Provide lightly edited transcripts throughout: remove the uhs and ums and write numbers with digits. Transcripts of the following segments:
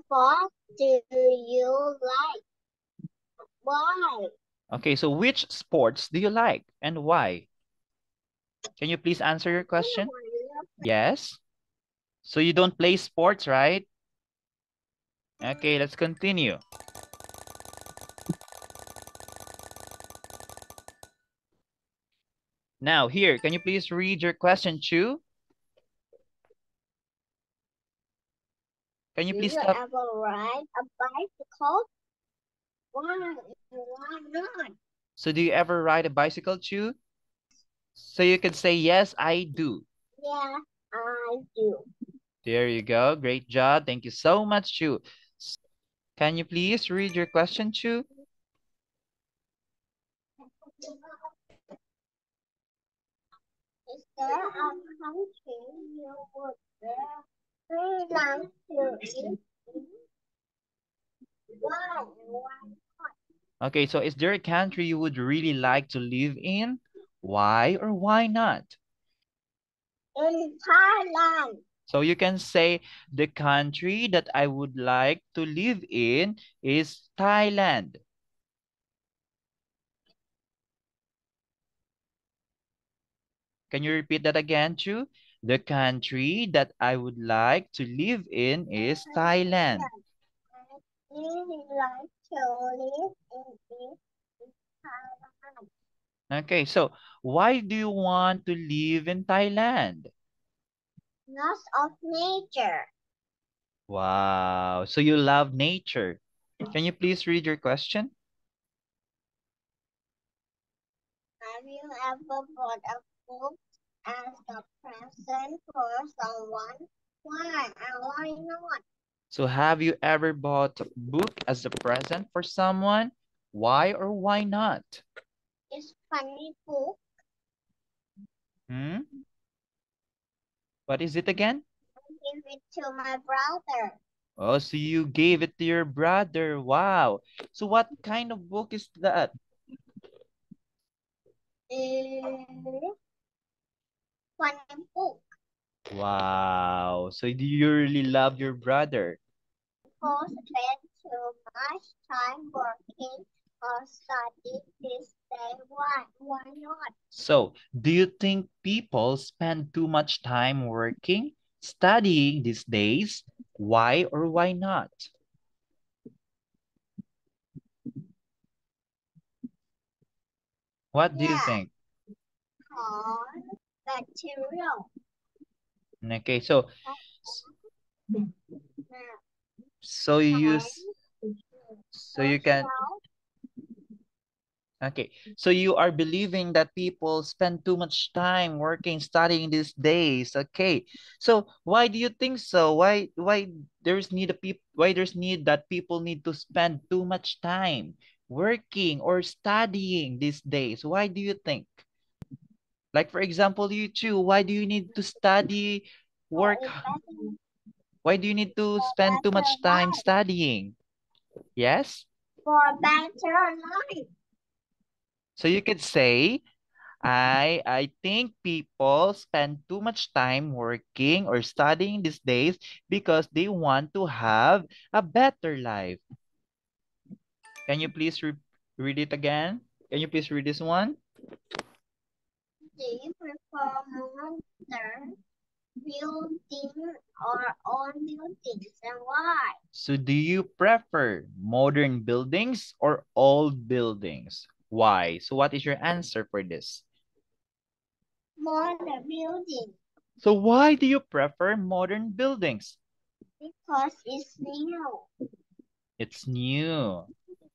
sport do you like? Why? Okay, so which sports do you like and why? Can you please answer your question? Yes. So you don't play sports, right? Okay, let's continue. Now here, can you please read your question, Chu? Can you Do please you stop? ever ride a bicycle? Why? Why not? So do you ever ride a bicycle, Chu? So you can say, yes, I do. Yeah, I do. There you go. Great job. Thank you so much, Chu. Can you please read your question, Chu? Is there a country you would really like to live in? Why? Why? Okay, so is there a country you would really like to live in? Why or why not? In Thailand. So you can say the country that I would like to live in is Thailand. Can you repeat that again, Chu? The country that I would like to live in is Thailand. I really like to live in Thailand. Okay, so why do you want to live in Thailand? Lots of nature. Wow, so you love nature. Can you please read your question? Have you ever bought a book as a present for someone? Why and why not? So have you ever bought a book as a present for someone? Why or why not? It's funny book. Hmm? What is it again? I give it to my brother. Oh, so you gave it to your brother. Wow. So what kind of book is that? Uh, funny book. Wow. So do you really love your brother? People spend too much time working or studying this day. Why? Why not? So do you think people spend too much time working, studying these days? Why or why not? What do you Yeah, think? hard material. Okay, so Uh, so you time use so you can yourself. okay. So you are believing that people spend too much time working, studying these days. Okay. So why do you think so? Why there's need that people need to spend too much time working or studying these days? Why do you think? Like for example, you too, why do you need to study, For work? a better, Why do you need to for spend too better much time life. studying? Yes? For a better life. So you could say I think people spend too much time working or studying these days because they want to have a better life. Can you please read it again? Can you please read this one? Do you prefer modern building or old buildings and why? So do you prefer modern buildings or old buildings? Why? So what is your answer for this? Modern building So why do you prefer modern buildings? because it's new. It's new.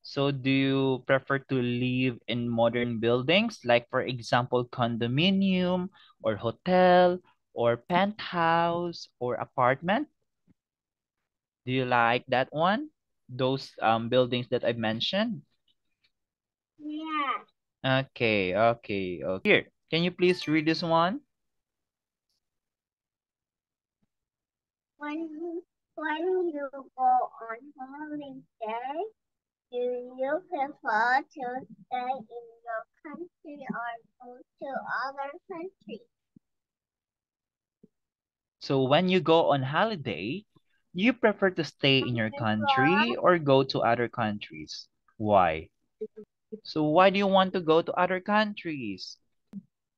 So do you prefer to live in modern buildings, like for example, condominium or hotel or penthouse or apartment? Do you like that one? Those buildings that I mentioned? Yeah. Okay, okay, okay. Here, can you please read this one? When when you go on holiday, do you prefer to stay in your country or go to other countries? So when you go on holiday, you prefer to stay in your country or go to other countries? Why? So why do you want to go to other countries?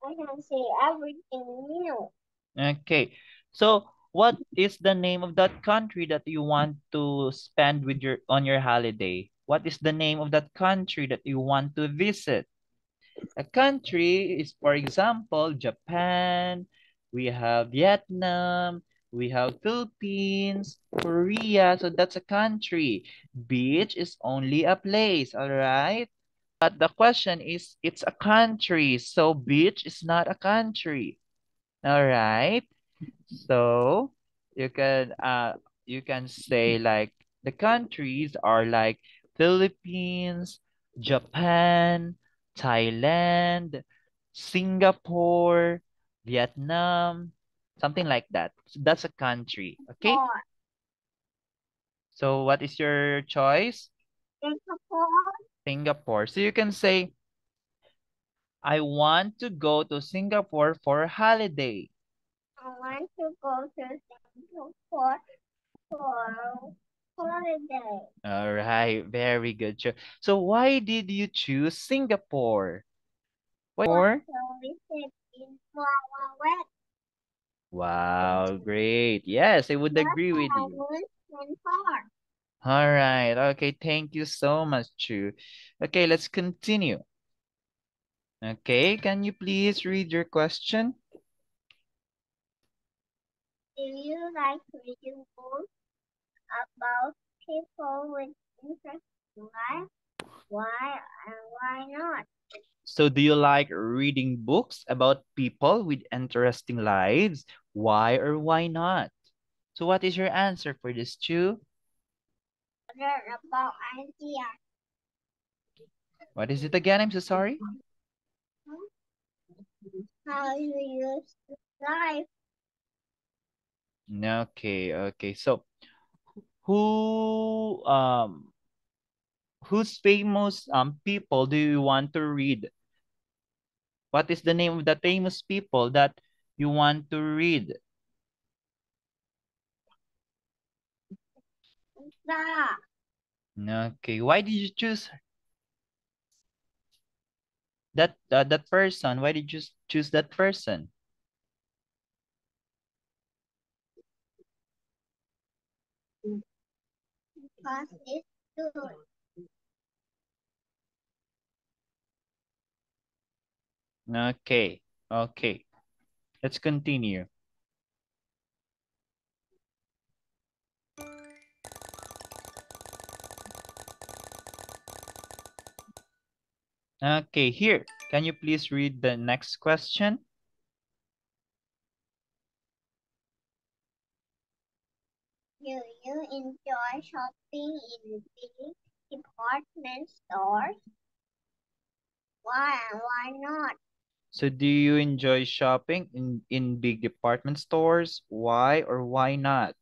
I can see everything new. Okay. So what is the name of that country that you want to spend with your on your holiday? What is the name of that country that you want to visit? A country is, for example, Japan, we have Vietnam, we have Philippines, Korea. So that's a country. Beach is only a place, all right? But the question is, it's a country. So beach is not a country. All right. So you can say like the countries are like Philippines, Japan, Thailand, Singapore, Vietnam, something like that. So that's a country. Okay. Singapore. So what is your choice? Singapore. Singapore. So you can say, I want to go to Singapore for a holiday. I want to go to Singapore for holiday. All right, very good. So why did you choose Singapore? Why? Want to visit in Wild West. Wow, great. Yes, I would What agree with you. amusement park? All right. Okay, thank you so much, Chu. Okay, let's continue. Okay, can you please read your question? Do you like reading books about people with interesting lives? Why and why not? So do you like reading books about people with interesting lives? Why or why not? So what is your answer for this, Chu? Learn about ideas. What is it again? I'm so sorry. How you use life. Okay, okay. So who whose famous people do you want to read? What is the name of the famous people that you want to read? That Okay, why did you choose that person? Why did you choose that person? because it's good. Okay, okay. Let's continue. Okay, here. Can you please read the next question? Do you enjoy shopping in big department stores? Why and why not? So do you enjoy shopping in big department stores? Why or why not?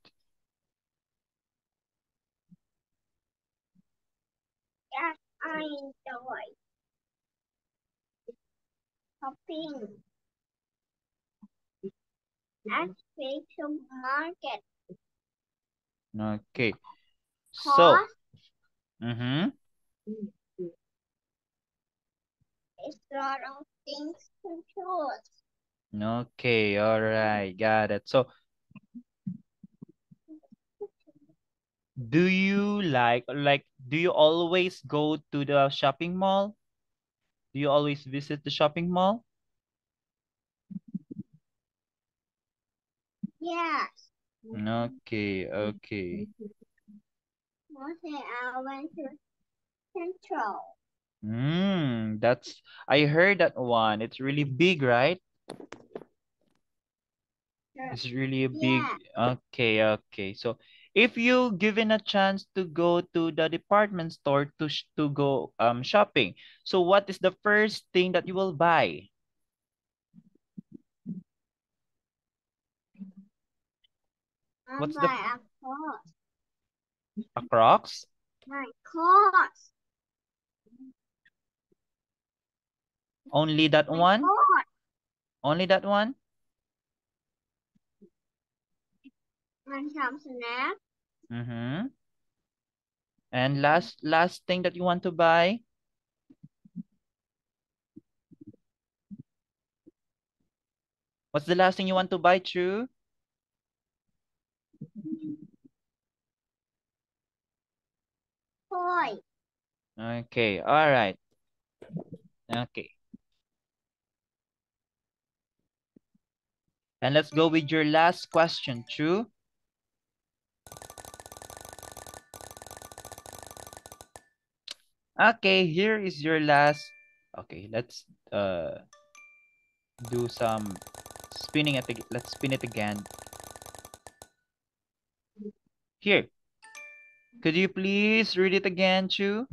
Yes, I enjoy shopping at big supermarket. Okay. So, Cost mm-hmm. is a lot of things to choose. Okay, all right, got it. So, do you always go to the shopping mall? Do you always visit the shopping mall? Yes, Okay, okay. mostly I went to Central. I heard that one. It's really big, right? It's really a big, Yeah, okay, okay. So, if you given a chance to go to the department store to go shopping, so what is the first thing that you will buy? I What's the buy a cost. a Crocs? My cost. Only that My one? cost. Only that one? And some snack. Mm-hmm. And last thing that you want to buy? What's the last thing you want to buy, Chu? Toy. Okay, all right. Okay. And let's go with your last question, Chu. Okay, here is your last. Okay, let's do some spinning it. Let's spin it again. Here. Could you please read it again, Chu?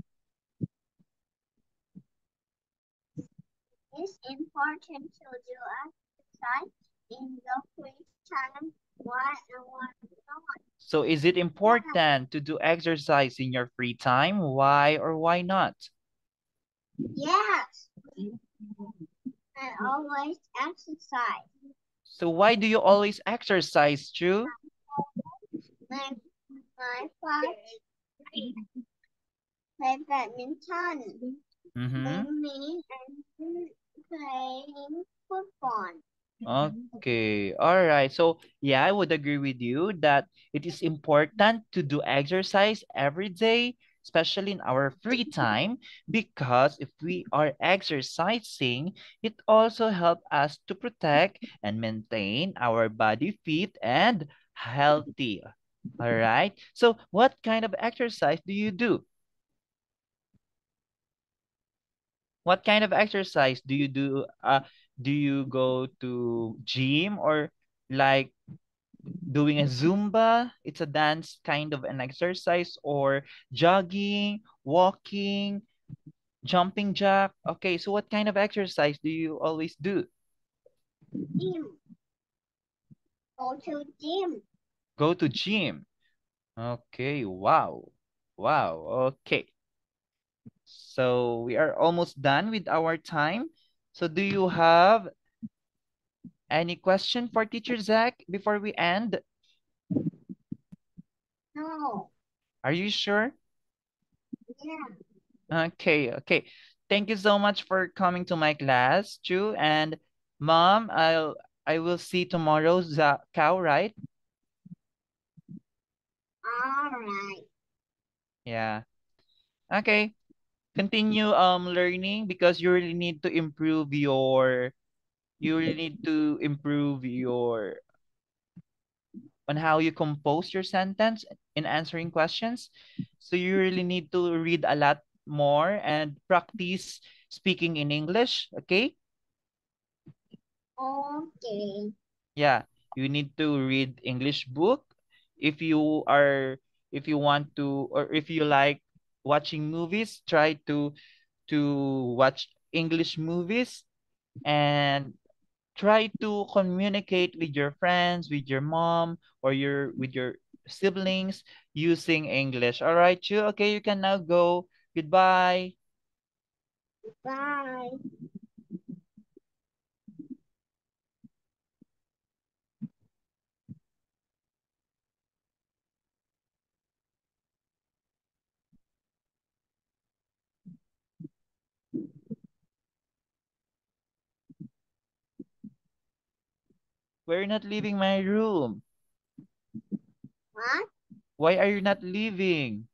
It's important to do exercise in the free time. Why and why not? So is it important to do exercise in your free time? Why or why not? Yes, I always exercise. So why do you always exercise, Chu? My my father play badminton. Mm-hmm. Swimming and playing football. Okay. All right. So, yeah, I would agree with you that it is important to do exercise every day, especially in our free time, because if we are exercising, it also helps us to protect and maintain our body fit and healthy. All right. So, what kind of exercise do you do? What kind of exercise do you do? Do you go to gym or like doing a Zumba? It's a dance kind of an exercise or jogging, walking, jumping jack. Okay, so what kind of exercise do you always do? Gym. Go to gym. Go to gym. Okay, wow. Wow, okay. So we are almost done with our time. So do you have any question for Teacher Zach before we end? No. Are you sure? Yeah. Okay, okay. Thank you so much for coming to my class, Chu. And Mom, I will see tomorrow, Cow, right? All right. Yeah. Okay. Continue learning because you really need to improve your on how you compose your sentence in answering questions. So you really need to read a lot more and practice speaking in English, okay? Okay. Yeah, you need to read English book if you are if you want to or if you like watching movies, try to watch English movies and try to communicate with your friends, with your mom or your with your siblings using English. All right, you okay, you can now go. Goodbye. Bye. We're not leaving my room. What? Why are you not leaving?